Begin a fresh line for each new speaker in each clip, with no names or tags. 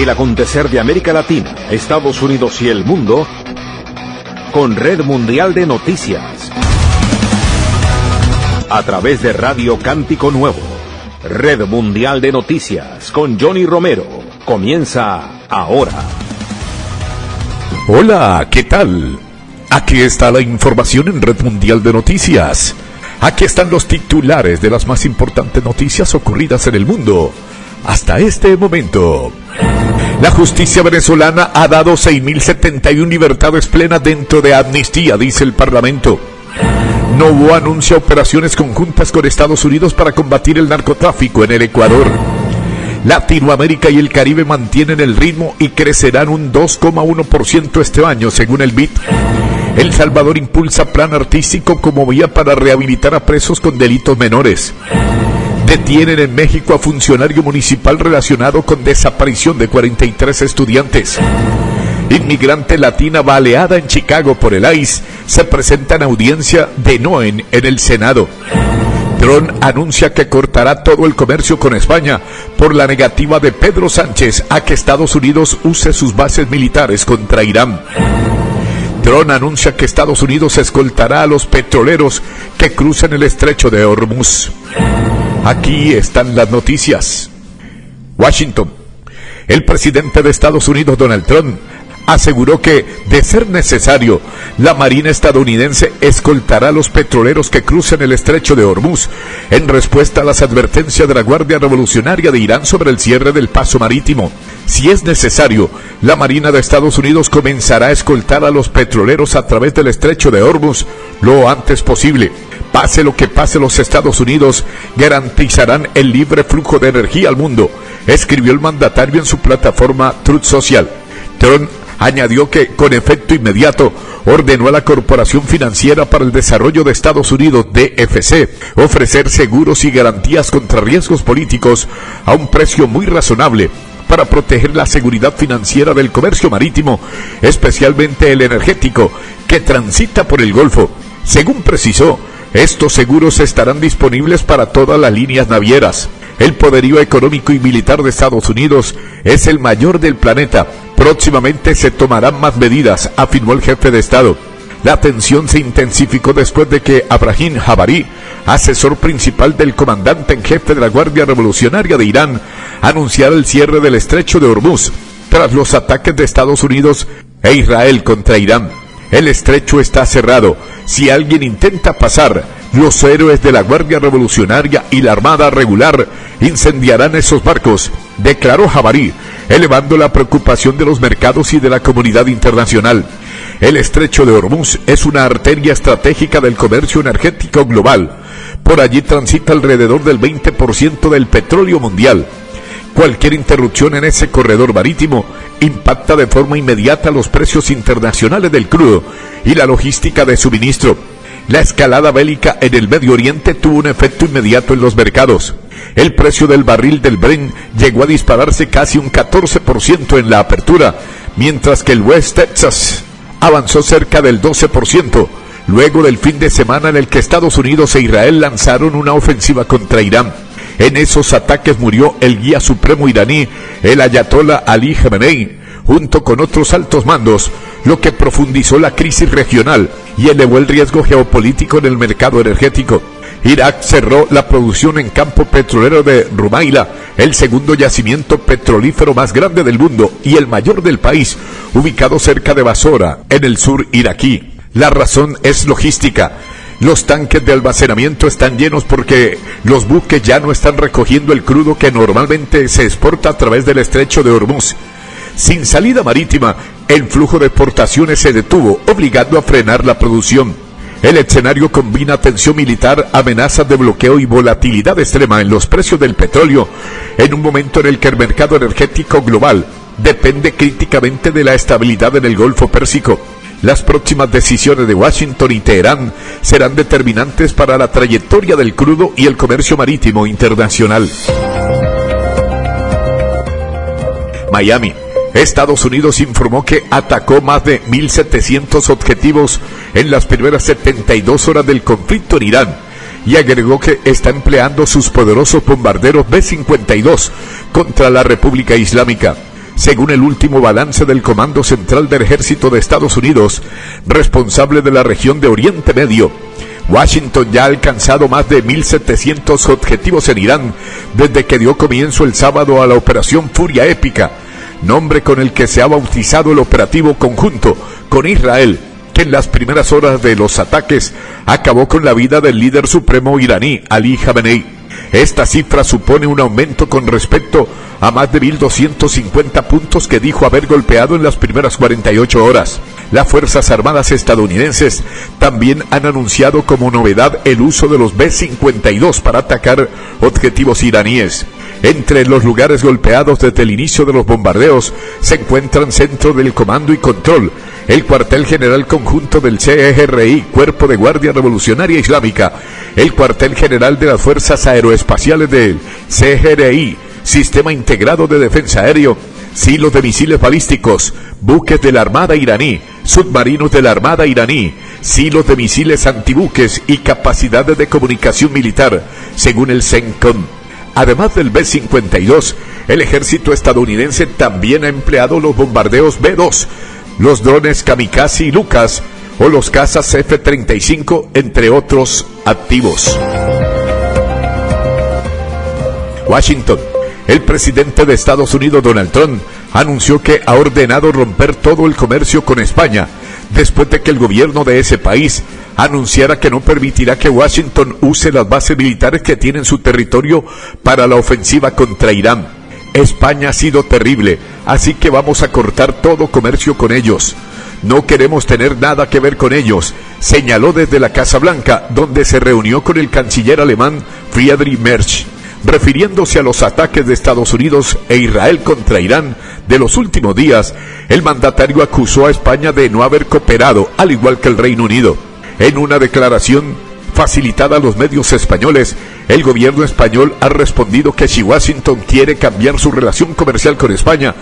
El acontecer de América Latina, Estados Unidos y el mundo con Red Mundial de Noticias. A través de Radio Cántico Nuevo. Red Mundial de Noticias con Johnny Romero. Comienza ahora.
Hola, ¿qué tal? Aquí está la información en Red Mundial de Noticias. Aquí están los titulares de las más importantes noticias ocurridas en el mundo hasta este momento. La justicia venezolana ha dado 6.071 libertades plenas dentro de amnistía, dice el Parlamento. Novoa anuncia operaciones conjuntas con Estados Unidos para combatir el narcotráfico en el Ecuador. Latinoamérica y el Caribe mantienen el ritmo y crecerán un 2,1% este año, según el BID. El Salvador impulsa plan artístico como vía para rehabilitar a presos con delitos menores. Detienen en México a funcionario municipal relacionado con desaparición de 43 estudiantes. Inmigrante latina baleada en Chicago por el ICE se presenta en audiencia de Noen en el Senado. Trump anuncia que cortará todo el comercio con España por la negativa de Pedro Sánchez a que Estados Unidos use sus bases militares contra Irán. Trump anuncia que Estados Unidos escoltará a los petroleros que cruzan el estrecho de Hormuz. Aquí están las noticias. Washington. El presidente de Estados Unidos, Donald Trump, aseguró que, de ser necesario, la Marina estadounidense escoltará a los petroleros que crucen el estrecho de Hormuz, en respuesta a las advertencias de la Guardia Revolucionaria de Irán sobre el cierre del paso marítimo. Si es necesario, la Marina de Estados Unidos comenzará a escoltar a los petroleros a través del estrecho de Hormuz lo antes posible. Pase lo que pase, los Estados Unidos garantizarán el libre flujo de energía al mundo, escribió el mandatario en su plataforma Truth Social. Trump añadió que, con efecto inmediato, ordenó a la Corporación Financiera para el Desarrollo de Estados Unidos, DFC, ofrecer seguros y garantías contra riesgos políticos a un precio muy razonable para proteger la seguridad financiera del comercio marítimo, especialmente el energético, que transita por el Golfo. Según precisó, estos seguros estarán disponibles para todas las líneas navieras. El poderío económico y militar de Estados Unidos es el mayor del planeta. Próximamente se tomarán más medidas, afirmó el jefe de Estado. La tensión se intensificó después de que Abraham Javari, asesor principal del comandante en jefe de la Guardia Revolucionaria de Irán, anunciara el cierre del estrecho de Hormuz tras los ataques de Estados Unidos e Israel contra Irán. El estrecho está cerrado. Si alguien intenta pasar, los héroes de la Guardia Revolucionaria y la Armada Regular incendiarán esos barcos, declaró Javari, elevando la preocupación de los mercados y de la comunidad internacional. El estrecho de Hormuz es una arteria estratégica del comercio energético global. Por allí transita alrededor del 20% del petróleo mundial. Cualquier interrupción en ese corredor marítimo impacta de forma inmediata los precios internacionales del crudo y la logística de suministro. La escalada bélica en el Medio Oriente tuvo un efecto inmediato en los mercados. El precio del barril del Brent llegó a dispararse casi un 14% en la apertura, mientras que el West Texas avanzó cerca del 12%, luego del fin de semana en el que Estados Unidos e Israel lanzaron una ofensiva contra Irán. En esos ataques murió el guía supremo iraní, el ayatolá Ali Khamenei, junto con otros altos mandos, lo que profundizó la crisis regional y elevó el riesgo geopolítico en el mercado energético. Irak cerró la producción en campo petrolero de Rumaila, el segundo yacimiento petrolífero más grande del mundo y el mayor del país, ubicado cerca de Basora, en el sur iraquí. La razón es logística. Los tanques de almacenamiento están llenos porque los buques ya no están recogiendo el crudo que normalmente se exporta a través del estrecho de Hormuz. Sin salida marítima, el flujo de exportaciones se detuvo, obligando a frenar la producción. El escenario combina tensión militar, amenazas de bloqueo y volatilidad extrema en los precios del petróleo, en un momento en el que el mercado energético global depende críticamente de la estabilidad en el Golfo Pérsico. Las próximas decisiones de Washington y Teherán serán determinantes para la trayectoria del crudo y el comercio marítimo internacional. Miami. Estados Unidos informó que atacó más de 1.700 objetivos en las primeras 72 horas del conflicto en Irán y agregó que está empleando sus poderosos bombarderos B-52 contra la República Islámica. Según el último balance del Comando Central del Ejército de Estados Unidos, responsable de la región de Oriente Medio, Washington ya ha alcanzado más de 1.700 objetivos en Irán desde que dio comienzo el sábado a la Operación Furia Épica, nombre con el que se ha bautizado el operativo conjunto con Israel, que en las primeras horas de los ataques acabó con la vida del líder supremo iraní, Ali Khamenei. Esta cifra supone un aumento con respecto a más de 1.250 puntos que dijo haber golpeado en las primeras 48 horas. Las Fuerzas Armadas estadounidenses también han anunciado como novedad el uso de los B-52 para atacar objetivos iraníes. Entre los lugares golpeados desde el inicio de los bombardeos se encuentran Centro del Comando y Control, el Cuartel General Conjunto del CRI, Cuerpo de Guardia Revolucionaria Islámica, el Cuartel General de las Fuerzas Aeroespaciales del CRI, Sistema Integrado de Defensa Aéreo, silos de misiles balísticos, buques de la Armada iraní, submarinos de la Armada iraní, silos de misiles antibuques y capacidades de comunicación militar, según el CENTCOM. Además del B-52, el ejército estadounidense también ha empleado los bombardeos B-2, los drones Kamikaze y Lucas o los cazas F-35, entre otros activos. Washington. El presidente de Estados Unidos, Donald Trump, anunció que ha ordenado romper todo el comercio con España, después de que el gobierno de ese país anunciara que no permitirá que Washington use las bases militares que tiene en su territorio para la ofensiva contra Irán. España ha sido terrible, así que vamos a cortar todo comercio con ellos. No queremos tener nada que ver con ellos, señaló desde la Casa Blanca, donde se reunió con el canciller alemán Friedrich Merz. Refiriéndose a los ataques de Estados Unidos e Israel contra Irán de los últimos días, el mandatario acusó a España de no haber cooperado, al igual que el Reino Unido. En una declaración facilitada a los medios españoles, el gobierno español ha respondido que si Washington quiere cambiar su relación comercial con España,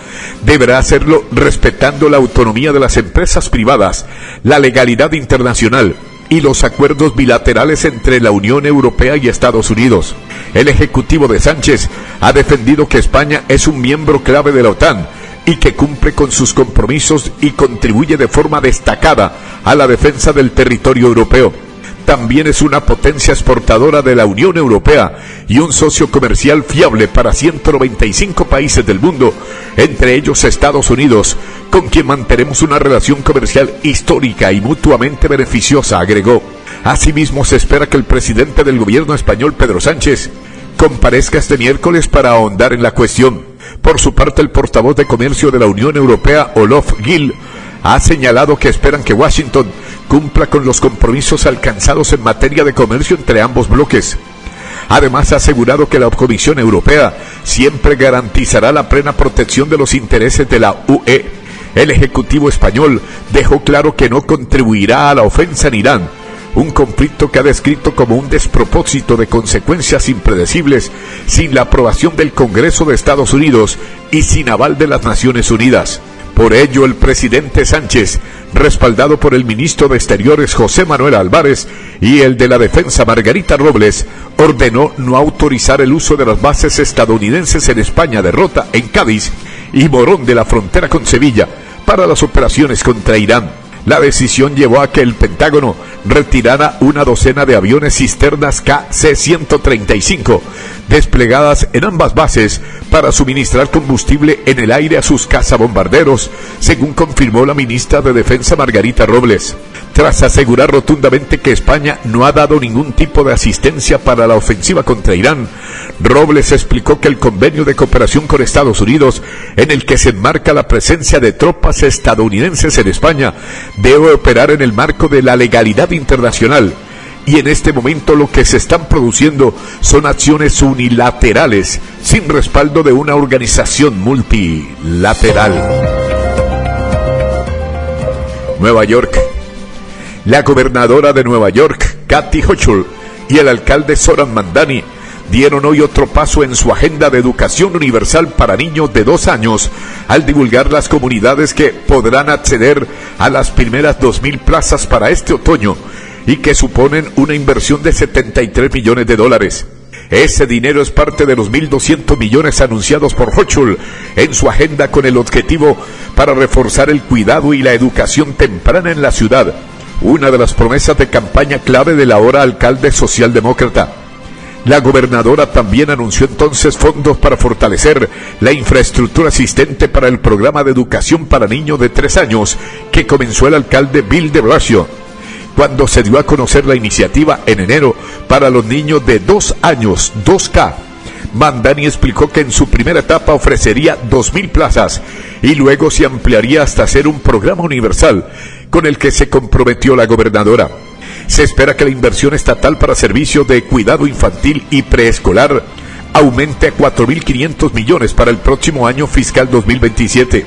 deberá hacerlo respetando la autonomía de las empresas privadas, la legalidad internacional y los acuerdos bilaterales entre la Unión Europea y Estados Unidos. El ejecutivo de Sánchez ha defendido que España es un miembro clave de la OTAN y que cumple con sus compromisos y contribuye de forma destacada a la defensa del territorio europeo. También es una potencia exportadora de la Unión Europea y un socio comercial fiable para 195 países del mundo, entre ellos Estados Unidos, con quien mantenemos una relación comercial histórica y mutuamente beneficiosa, agregó. Asimismo, se espera que el presidente del gobierno español, Pedro Sánchez, comparezca este miércoles para ahondar en la cuestión. Por su parte, el portavoz de Comercio de la Unión Europea, Olof Gil, ha señalado que esperan que Washington cumpla con los compromisos alcanzados en materia de comercio entre ambos bloques. Además, ha asegurado que la Comisión Europea siempre garantizará la plena protección de los intereses de la UE. El Ejecutivo español dejó claro que no contribuirá a la ofensa en Irán, un conflicto que ha descrito como un despropósito de consecuencias impredecibles sin la aprobación del Congreso de Estados Unidos y sin aval de las Naciones Unidas. Por ello, el presidente Sánchez, respaldado por el ministro de Exteriores José Manuel Álvarez y el de la Defensa Margarita Robles, ordenó no autorizar el uso de las bases estadounidenses en España de Rota, en Cádiz, y Morón de la frontera con Sevilla, para las operaciones contra Irán. La decisión llevó a que el Pentágono retirara una docena de aviones cisternas KC-135 desplegadas en ambas bases para suministrar combustible en el aire a sus cazabombarderos, según confirmó la ministra de Defensa Margarita Robles. Tras asegurar rotundamente que España no ha dado ningún tipo de asistencia para la ofensiva contra Irán, Robles explicó que el convenio de cooperación con Estados Unidos, en el que se enmarca la presencia de tropas estadounidenses en España, debe operar en el marco de la legalidad internacional. Y en este momento lo que se están produciendo son acciones unilaterales, sin respaldo de una organización multilateral. Nueva York. La gobernadora de Nueva York, Kathy Hochul, y el alcalde Zoran Mandani dieron hoy otro paso en su agenda de educación universal para niños de 2 años al divulgar las comunidades que podrán acceder a las primeras 2.000 plazas para este otoño y que suponen una inversión de $73 millones. Ese dinero es parte de los 1.200 millones anunciados por Hochul en su agenda con el objetivo para reforzar el cuidado y la educación temprana en la ciudad, una de las promesas de campaña clave del ahora alcalde socialdemócrata. La gobernadora también anunció entonces fondos para fortalecer la infraestructura existente para el programa de educación para niños de 3 años que comenzó el alcalde Bill de Blasio, cuando se dio a conocer la iniciativa en enero para los niños de 2 años, 2K. Mamdani explicó que en su primera etapa ofrecería 2.000 plazas y luego se ampliaría hasta ser un programa universal con el que se comprometió la gobernadora. Se espera que la inversión estatal para servicios de cuidado infantil y preescolar aumente a 4.500 millones para el próximo año fiscal 2027.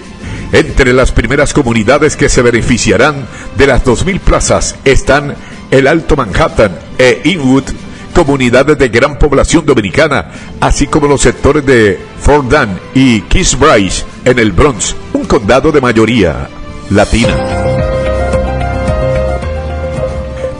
Entre las primeras comunidades que se beneficiarán de las 2.000 plazas están el Alto Manhattan e Inwood, comunidades de gran población dominicana, así como los sectores de Fort Dunn y Kingsbridge en el Bronx, un condado de mayoría latina.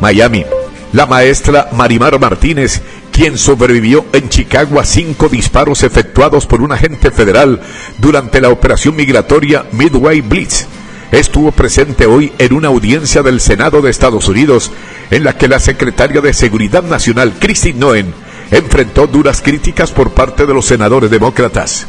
Miami. La maestra Marimar Martínez, quien sobrevivió en Chicago a 5 disparos efectuados por un agente federal durante la operación migratoria Midway Blitz, estuvo presente hoy en una audiencia del Senado de Estados Unidos, en la que la secretaria de Seguridad Nacional, Kristi Noem, enfrentó duras críticas por parte de los senadores demócratas.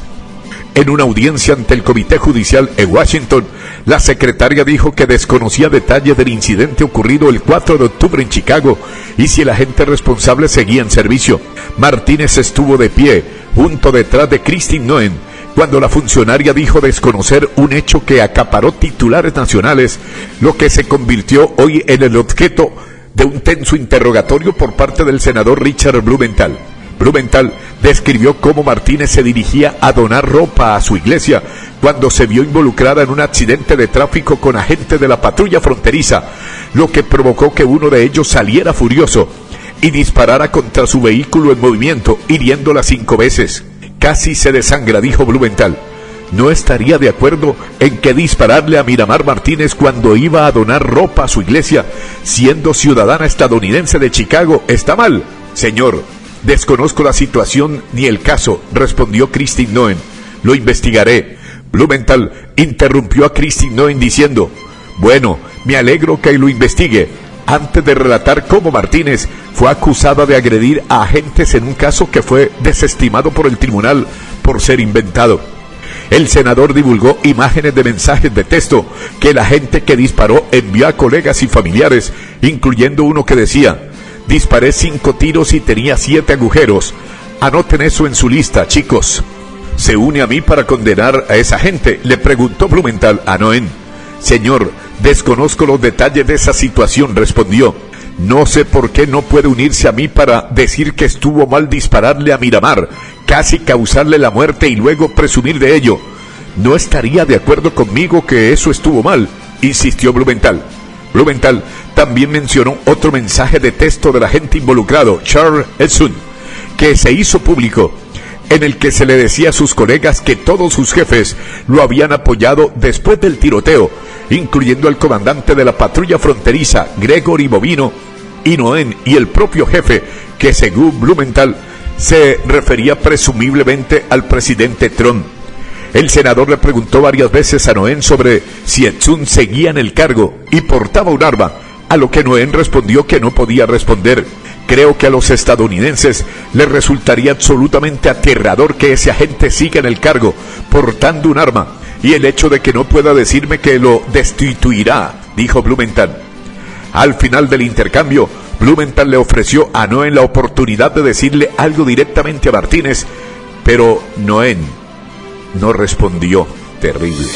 En una audiencia ante el Comité Judicial en Washington, la secretaria dijo que desconocía detalles del incidente ocurrido el 4 de octubre en Chicago y si el agente responsable seguía en servicio. Martínez estuvo de pie, junto detrás de Kristi Noem, cuando la funcionaria dijo desconocer un hecho que acaparó titulares nacionales, lo que se convirtió hoy en el objeto de un tenso interrogatorio por parte del senador Richard Blumenthal. Blumenthal describió cómo Martínez se dirigía a donar ropa a su iglesia cuando se vio involucrada en un accidente de tráfico con agentes de la patrulla fronteriza, lo que provocó que uno de ellos saliera furioso y disparara contra su vehículo en movimiento, hiriéndola 5 veces. Casi se desangra, dijo Blumenthal. No estaría de acuerdo en que dispararle a Miramar Martínez cuando iba a donar ropa a su iglesia, siendo ciudadana estadounidense de Chicago, está mal, señor. Desconozco la situación ni el caso, respondió Kristi Noem. Lo investigaré. Blumenthal interrumpió a Kristi Noem diciendo: bueno, me alegro que lo investigue, antes de relatar cómo Martínez fue acusada de agredir a agentes en un caso que fue desestimado por el tribunal por ser inventado. El senador divulgó imágenes de mensajes de texto que el agente que disparó envió a colegas y familiares, incluyendo uno que decía: disparé 5 tiros y tenía 7 agujeros. Anoten eso en su lista, chicos. ¿Se une a mí para condenar a esa gente?, le preguntó Blumenthal a Noem. Señor, desconozco los detalles de esa situación, respondió. No sé por qué no puede unirse a mí para decir que estuvo mal dispararle a Miramar, casi causarle la muerte y luego presumir de ello. No estaría de acuerdo conmigo que eso estuvo mal, insistió Blumenthal. Blumenthal también mencionó otro mensaje de texto del agente involucrado, Charles Edson, que se hizo público, en el que se le decía a sus colegas que todos sus jefes lo habían apoyado después del tiroteo, incluyendo al comandante de la patrulla fronteriza, Gregory Bovino, y Noem, y el propio jefe, que según Blumenthal se refería presumiblemente al presidente Trump. El senador le preguntó varias veces a Noem sobre si Edson seguía en el cargo y portaba un arma, a lo que Noem respondió que no podía responder. Creo que a los estadounidenses les resultaría absolutamente aterrador que ese agente siga en el cargo portando un arma, y el hecho de que no pueda decirme que lo destituirá, dijo Blumenthal. Al final del intercambio, Blumenthal le ofreció a Noem la oportunidad de decirle algo directamente a Martínez, pero Noem no respondió. Terrible.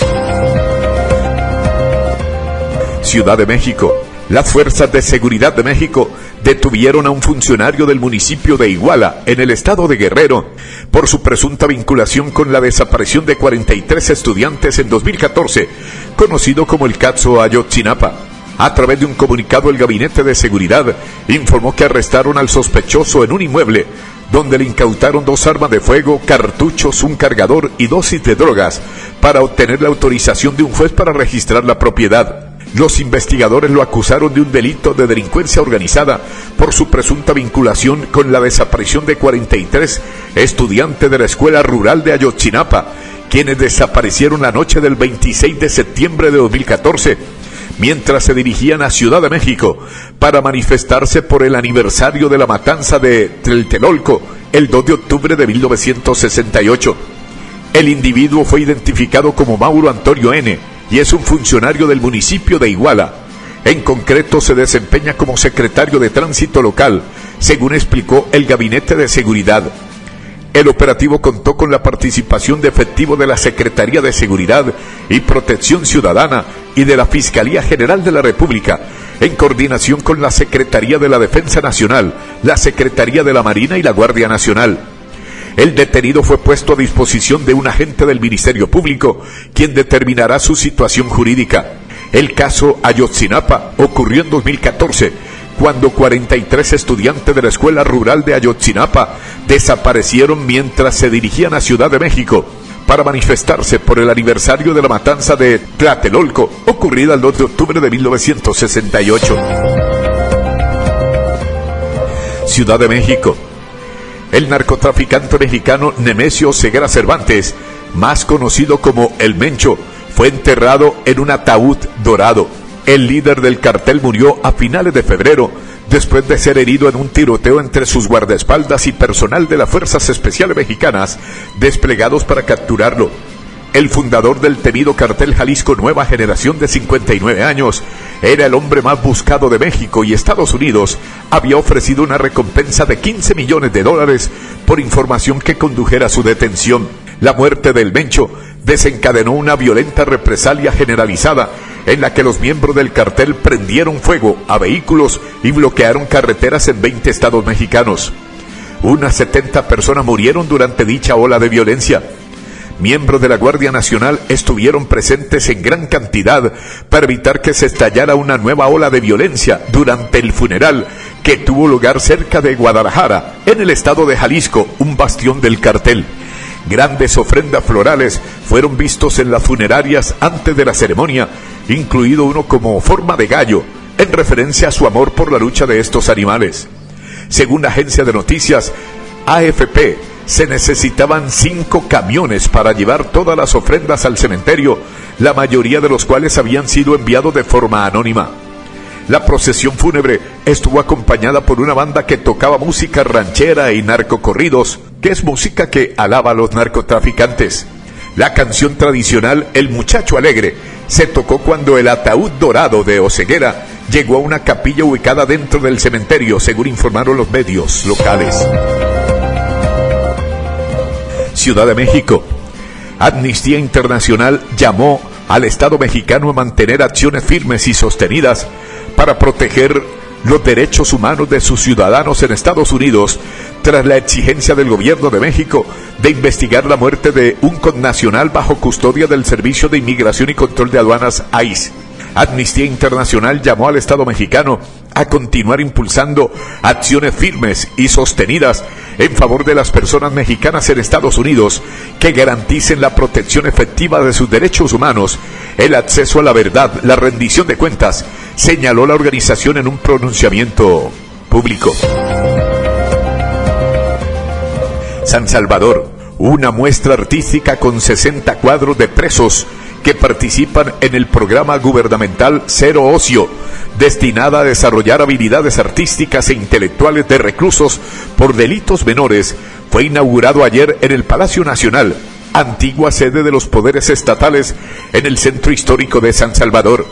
Ciudad de México. Las fuerzas de seguridad de México detuvieron a un funcionario del municipio de Iguala, en el estado de Guerrero, por su presunta vinculación con la desaparición de 43 estudiantes en 2014, conocido como el caso Ayotzinapa. A través de un comunicado, el Gabinete de Seguridad informó que arrestaron al sospechoso en un inmueble, donde le incautaron 2 armas de fuego, cartuchos, un cargador y dosis de drogas, para obtener la autorización de un juez para registrar la propiedad. Los investigadores lo acusaron de un delito de delincuencia organizada por su presunta vinculación con la desaparición de 43 estudiantes de la Escuela Rural de Ayotzinapa, quienes desaparecieron la noche del 26 de septiembre de 2014, mientras se dirigían a Ciudad de México para manifestarse por el aniversario de la matanza de Tlatelolco, el 2 de octubre de 1968. El individuo fue identificado como Mauro Antonio N. y es un funcionario del municipio de Iguala. En concreto, se desempeña como secretario de Tránsito Local, según explicó el Gabinete de Seguridad. El operativo contó con la participación de efectivos de la Secretaría de Seguridad y Protección Ciudadana y de la Fiscalía General de la República, en coordinación con la Secretaría de la Defensa Nacional, la Secretaría de la Marina y la Guardia Nacional. El detenido fue puesto a disposición de un agente del Ministerio Público, quien determinará su situación jurídica. El caso Ayotzinapa ocurrió en 2014, cuando 43 estudiantes de la Escuela Rural de Ayotzinapa desaparecieron mientras se dirigían a Ciudad de México para manifestarse por el aniversario de la matanza de Tlatelolco, ocurrida el 2 de octubre de 1968. Ciudad de México. El narcotraficante mexicano Nemesio Ceguera Cervantes, más conocido como El Mencho, fue enterrado en un ataúd dorado. El líder del cartel murió a finales de febrero, después de ser herido en un tiroteo entre sus guardaespaldas y personal de las Fuerzas Especiales Mexicanas, desplegados para capturarlo. El fundador del temido cartel Jalisco Nueva Generación, de 59 años, era el hombre más buscado de México, y Estados Unidos había ofrecido una recompensa de $15 millones por información que condujera a su detención. La muerte del Mencho desencadenó una violenta represalia generalizada, en la que los miembros del cartel prendieron fuego a vehículos y bloquearon carreteras en 20 estados mexicanos. Unas 70 personas murieron durante dicha ola de violencia. Miembros de la Guardia Nacional estuvieron presentes en gran cantidad para evitar que se estallara una nueva ola de violencia durante el funeral que tuvo lugar cerca de Guadalajara, en el estado de Jalisco, un bastión del cartel. Grandes ofrendas florales fueron vistos en las funerarias antes de la ceremonia, incluido uno como forma de gallo, en referencia a su amor por la lucha de estos animales. Según la agencia de noticias AFP, se necesitaban 5 camiones para llevar todas las ofrendas al cementerio, la mayoría de los cuales habían sido enviados de forma anónima. La procesión fúnebre estuvo acompañada por una banda que tocaba música ranchera y narcocorridos, que es música que alaba a los narcotraficantes. La canción tradicional El Muchacho Alegre se tocó cuando el ataúd dorado de Oceguera llegó a una capilla ubicada dentro del cementerio, según informaron los medios locales. Ciudad de México. Amnistía Internacional llamó al Estado mexicano a mantener acciones firmes y sostenidas para proteger los derechos humanos de sus ciudadanos en Estados Unidos, tras la exigencia del gobierno de México de investigar la muerte de un connacional bajo custodia del Servicio de Inmigración y Control de Aduanas, ICE. Amnistía Internacional llamó al Estado mexicano a continuar impulsando acciones firmes y sostenidas en favor de las personas mexicanas en Estados Unidos que garanticen la protección efectiva de sus derechos humanos, el acceso a la verdad, la rendición de cuentas, señaló la organización en un pronunciamiento público. San Salvador, una muestra artística con 60 cuadros de presos que participan en el programa gubernamental Cero Ocio, destinada a desarrollar habilidades artísticas e intelectuales de reclusos por delitos menores, fue inaugurado ayer en el Palacio Nacional, antigua sede de los poderes estatales en el centro histórico de San Salvador.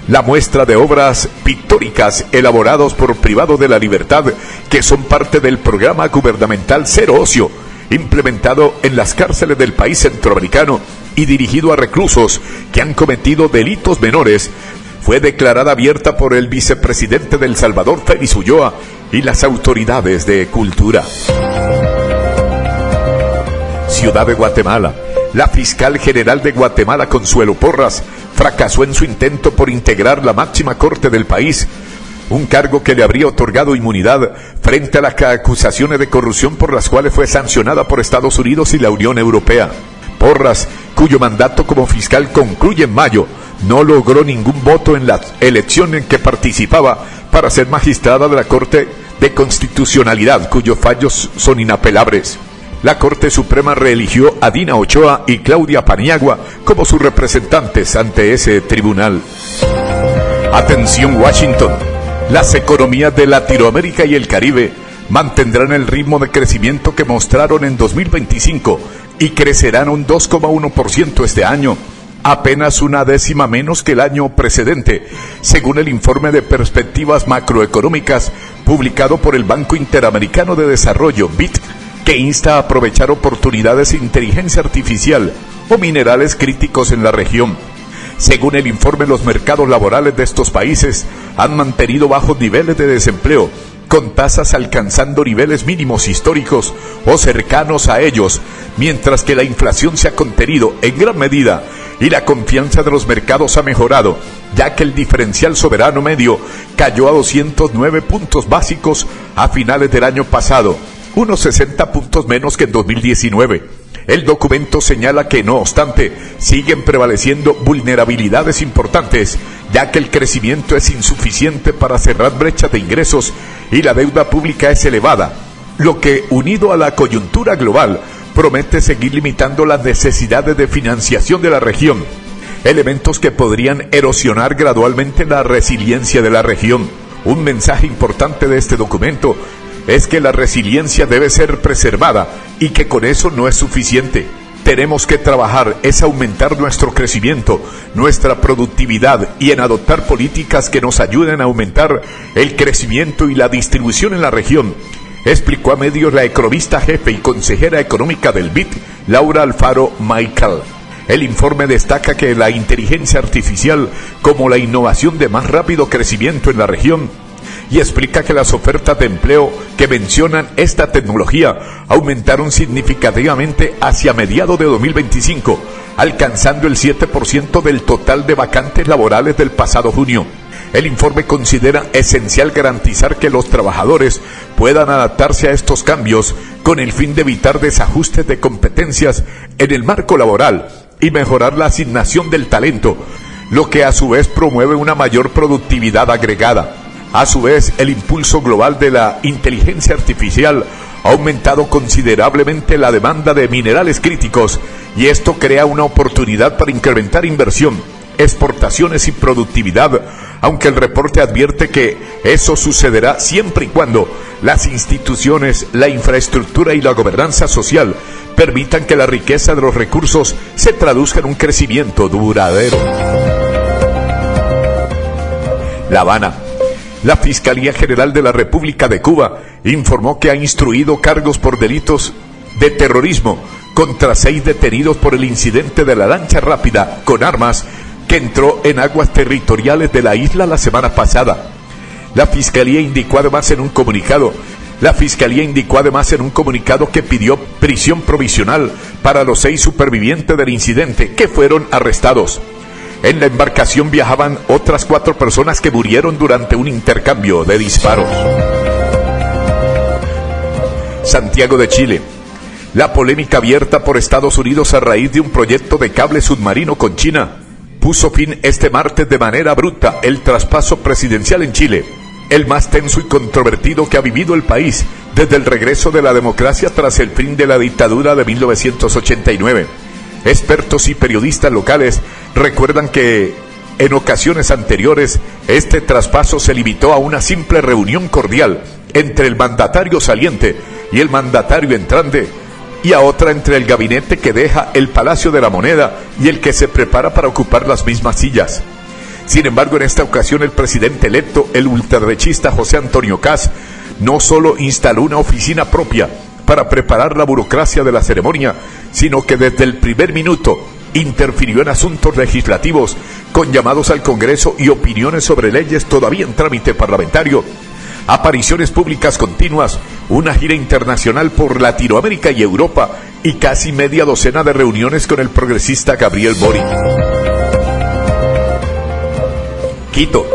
La muestra de obras pictóricas elaboradas por privados de la libertad, que son parte del programa gubernamental Cero Ocio, implementado en las cárceles del país centroamericano y dirigido a reclusos que han cometido delitos menores, fue declarada abierta por el vicepresidente de El Salvador, Félix Ulloa, y las autoridades de cultura. Ciudad de Guatemala. La fiscal general de Guatemala, Consuelo Porras, fracasó en su intento por integrar la máxima corte del país, un cargo que le habría otorgado inmunidad frente a las acusaciones de corrupción por las cuales fue sancionada por Estados Unidos y la Unión Europea. Porras, cuyo mandato como fiscal concluye en mayo, no logró ningún voto en la elección en que participaba para ser magistrada de la Corte de Constitucionalidad, cuyos fallos son inapelables. La Corte Suprema reeligió a Dina Ochoa y Claudia Paniagua como sus representantes ante ese tribunal. Atención Washington, las economías de Latinoamérica y el Caribe mantendrán el ritmo de crecimiento que mostraron en 2025 y crecerán un 2,1% este año, apenas una décima menos que el año precedente, según el informe de perspectivas macroeconómicas publicado por el Banco Interamericano de Desarrollo, BID, que insta a aprovechar oportunidades de inteligencia artificial o minerales críticos en la región. Según el informe, los mercados laborales de estos países han mantenido bajos niveles de desempleo, con tasas alcanzando niveles mínimos históricos o cercanos a ellos, mientras que la inflación se ha contenido en gran medida y la confianza de los mercados ha mejorado, ya que el diferencial soberano medio cayó a 209 puntos básicos a finales del año pasado, unos 60 puntos menos que en 2019. El documento señala que, no obstante, siguen prevaleciendo vulnerabilidades importantes, ya que el crecimiento es insuficiente para cerrar brechas de ingresos y la deuda pública es elevada, lo que, unido a la coyuntura global, promete seguir limitando las necesidades de financiación de la región, elementos que podrían erosionar gradualmente la resiliencia de la región. Un mensaje importante de este documento es que la resiliencia debe ser preservada y que con eso no es suficiente. Tenemos que trabajar es aumentar nuestro crecimiento, nuestra productividad y en adoptar políticas que nos ayuden a aumentar el crecimiento y la distribución en la región, explicó a medios la economista jefe y consejera económica del BID, Laura Alfaro Michael. El informe destaca que la inteligencia artificial como la innovación de más rápido crecimiento en la región y explica que las ofertas de empleo que mencionan esta tecnología aumentaron significativamente hacia mediados de 2025, alcanzando el 7% del total de vacantes laborales del pasado junio. El informe considera esencial garantizar que los trabajadores puedan adaptarse a estos cambios con el fin de evitar desajustes de competencias en el marco laboral y mejorar la asignación del talento, lo que a su vez promueve una mayor productividad agregada. A su vez, el impulso global de la inteligencia artificial ha aumentado considerablemente la demanda de minerales críticos y esto crea una oportunidad para incrementar inversión, exportaciones y productividad, aunque el reporte advierte que eso sucederá siempre y cuando las instituciones, la infraestructura y la gobernanza social permitan que la riqueza de los recursos se traduzca en un crecimiento duradero. La Habana. La Fiscalía General de la República de Cuba informó que ha instruido cargos por delitos de terrorismo contra 6 detenidos por el incidente de la lancha rápida con armas que entró en aguas territoriales de la isla la semana pasada. La Fiscalía indicó además en un comunicado que pidió prisión provisional para los 6 supervivientes del incidente que fueron arrestados. En la embarcación viajaban otras 4 personas que murieron durante un intercambio de disparos. Santiago de Chile. La polémica abierta por Estados Unidos a raíz de un proyecto de cable submarino con China puso fin este martes de manera abrupta el traspaso presidencial en Chile, el más tenso y controvertido que ha vivido el país desde el regreso de la democracia tras el fin de la dictadura de 1989. Expertos y periodistas locales recuerdan que en ocasiones anteriores este traspaso se limitó a una simple reunión cordial entre el mandatario saliente y el mandatario entrante y a otra entre el gabinete que deja el Palacio de la Moneda y el que se prepara para ocupar las mismas sillas. Sin embargo, en esta ocasión el presidente electo, el ultraderechista José Antonio Kast, no solo instaló una oficina propia para preparar la burocracia de la ceremonia, sino que desde el primer minuto interfirió en asuntos legislativos con llamados al Congreso y opiniones sobre leyes todavía en trámite parlamentario, apariciones públicas continuas, una gira internacional por Latinoamérica y Europa y casi media docena de reuniones con el progresista Gabriel Boric. Quito.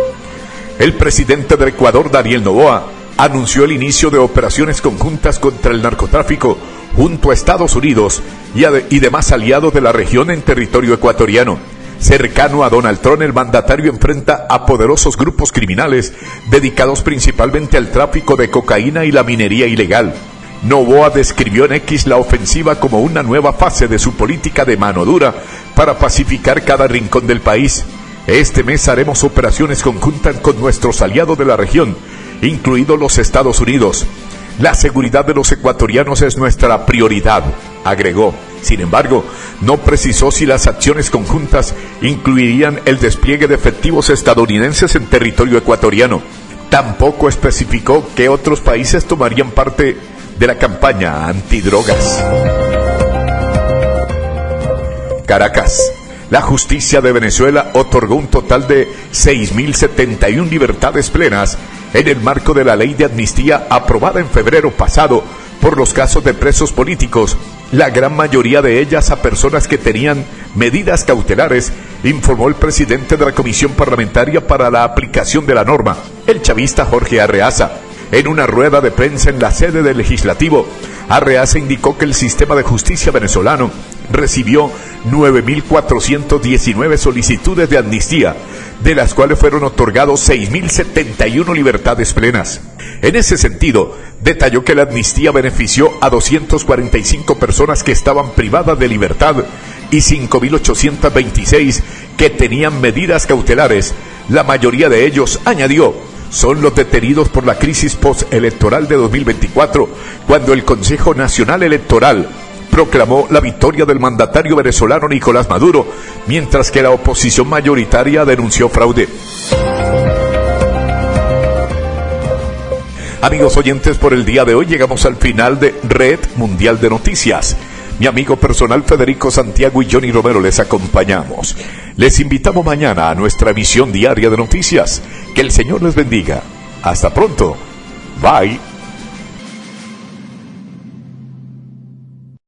El presidente del Ecuador, Daniel Noboa, anunció el inicio de operaciones conjuntas contra el narcotráfico junto a Estados Unidos y demás aliados de la región en territorio ecuatoriano. Cercano a Donald Trump, el mandatario enfrenta a poderosos grupos criminales dedicados principalmente al tráfico de cocaína y la minería ilegal. Noboa describió en X la ofensiva como una nueva fase de su política de mano dura para pacificar cada rincón del país. Este mes haremos operaciones conjuntas con nuestros aliados de la región, incluidos los Estados Unidos. La seguridad de los ecuatorianos es nuestra prioridad, agregó. Sin embargo, no precisó si las acciones conjuntas incluirían el despliegue de efectivos estadounidenses en territorio ecuatoriano. Tampoco especificó qué otros países tomarían parte de la campaña antidrogas. Caracas. La justicia de Venezuela otorgó un total de 6.071 libertades plenas en el marco de la ley de amnistía aprobada en febrero pasado por los casos de presos políticos, la gran mayoría de ellas a personas que tenían medidas cautelares, informó el presidente de la Comisión Parlamentaria para la Aplicación de la Norma, el chavista Jorge Arreaza. En una rueda de prensa en la sede del Legislativo, Arreaza indicó que el sistema de justicia venezolano recibió 9.419 solicitudes de amnistía, de las cuales fueron otorgados 6.071 libertades plenas. En ese sentido, detalló que la amnistía benefició a 245 personas que estaban privadas de libertad y 5.826 que tenían medidas cautelares. La mayoría de ellos, añadió, son los detenidos por la crisis postelectoral de 2024, cuando el Consejo Nacional Electoral proclamó la victoria del mandatario venezolano Nicolás Maduro, mientras que la oposición mayoritaria denunció fraude. Amigos oyentes, por el día de hoy llegamos al final de Red Mundial de Noticias. Mi amigo personal Federico Santiago y Johnny Romero les acompañamos. Les invitamos mañana a nuestra emisión diaria de noticias. Que el Señor les bendiga. Hasta pronto. Bye.